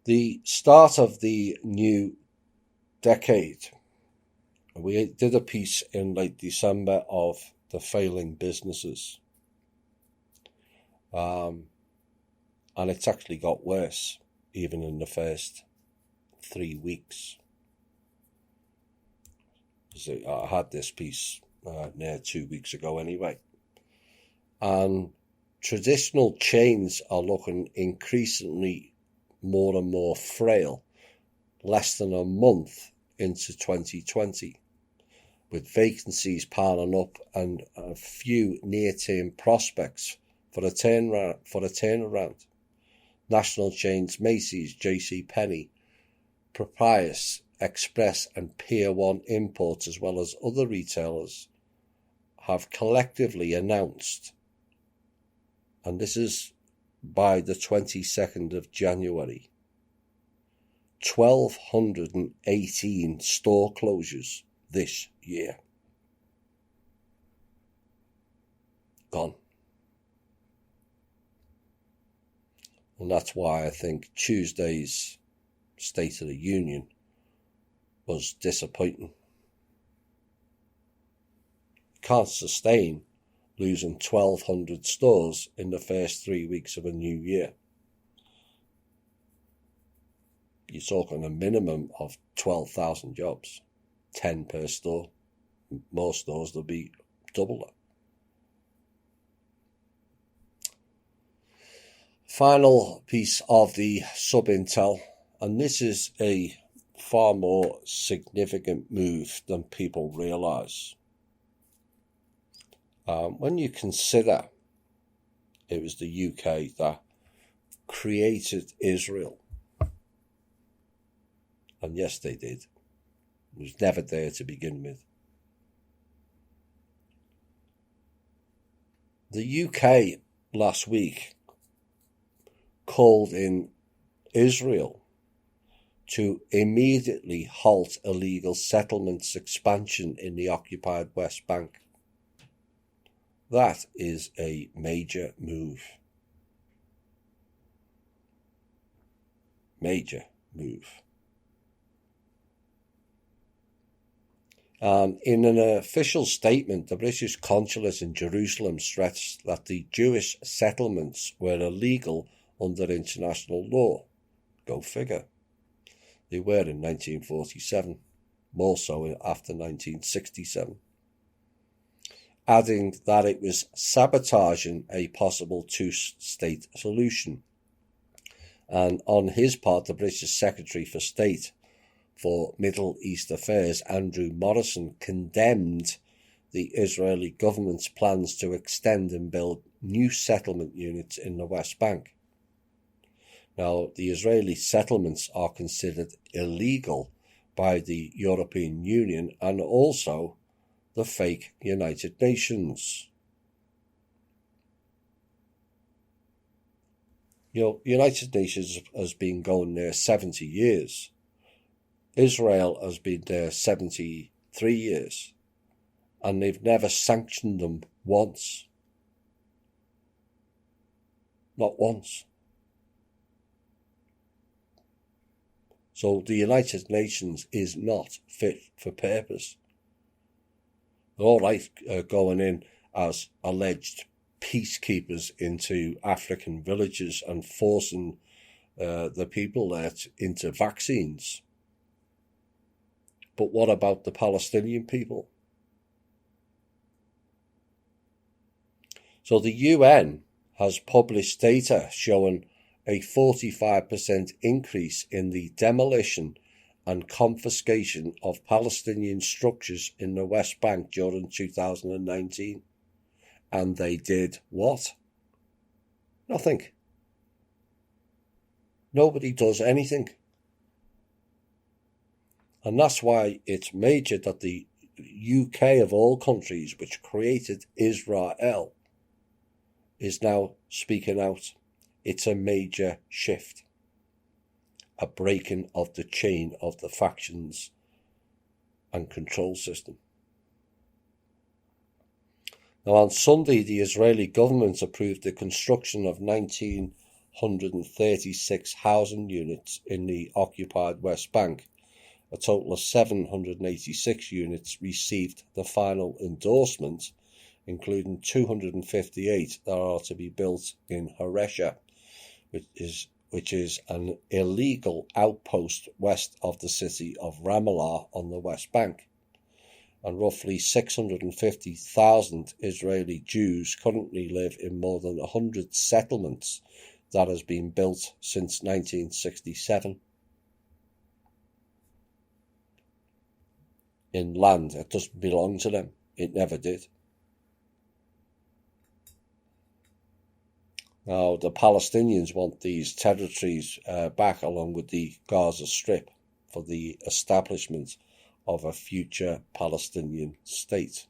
The start of the new decade. We did a piece in late December of the failing businesses. And it's actually got worse, even in the first 3 weeks. I had this piece near 2 weeks ago anyway. And traditional chains are looking increasingly more and more frail, less than a month into 2020, with vacancies piling up and a few near-term prospects for a turnaround. National chains Macy's, JCPenney, Proprius, Express and Pier 1 Imports, as well as other retailers, have collectively announced, and this is by the 22nd of January, 1,218 store closures this year. Gone. And that's why I think Tuesday's State of the Union was disappointing. Can't sustain losing 1,200 stores in the first 3 weeks of a new year. You're talking a minimum of 12,000 jobs, 10 per store. Most stores, there'll be double that. Final piece of the sub-intel, and this is a far more significant move than people realise. When you consider it was the UK that created Israel, and yes, they did. It was never there to begin with. The UK last week called in Israel to immediately halt illegal settlements expansion in the occupied West Bank. That is a major move. Major move. In an official statement, the British consulate in Jerusalem stressed that the Jewish settlements were illegal under international law. Go figure. They were in 1947, more so after 1967. Adding that it was sabotaging a possible two-state solution. And on his part, the British Secretary for State for Middle East Affairs, Andrew Morrison, condemned the Israeli government's plans to extend and build new settlement units in the West Bank. Now, the Israeli settlements are considered illegal by the European Union and also the fake United Nations. United Nations has been going there 70 years. Israel has been there 73 years. And they've never sanctioned them once. Not once. So the United Nations is not fit for purpose. They're all right going in as alleged peacekeepers into African villages and forcing the people there into vaccines. But what about the Palestinian people? So the UN has published data showing a 45% increase in the demolition and confiscation of Palestinian structures in the West Bank during 2019. And they did what? Nothing. Nobody does anything. And that's why it's major that the UK of all countries, which created Israel, is now speaking out. It's a major shift. A breaking of the chain of the factions and control system. Now on Sunday, the Israeli government approved the construction of 19 136 housing units in the occupied West Bank. A total of 786 units received the final endorsement, including 258 that are to be built in Haresha, which is an illegal outpost west of the city of Ramallah on the West Bank. And roughly 650,000 Israeli Jews currently live in more than 100 settlements that has been built since 1967 in land that doesn't belong to them. It never did. Now, the Palestinians want these territories back along with the Gaza Strip for the establishment of a future Palestinian state.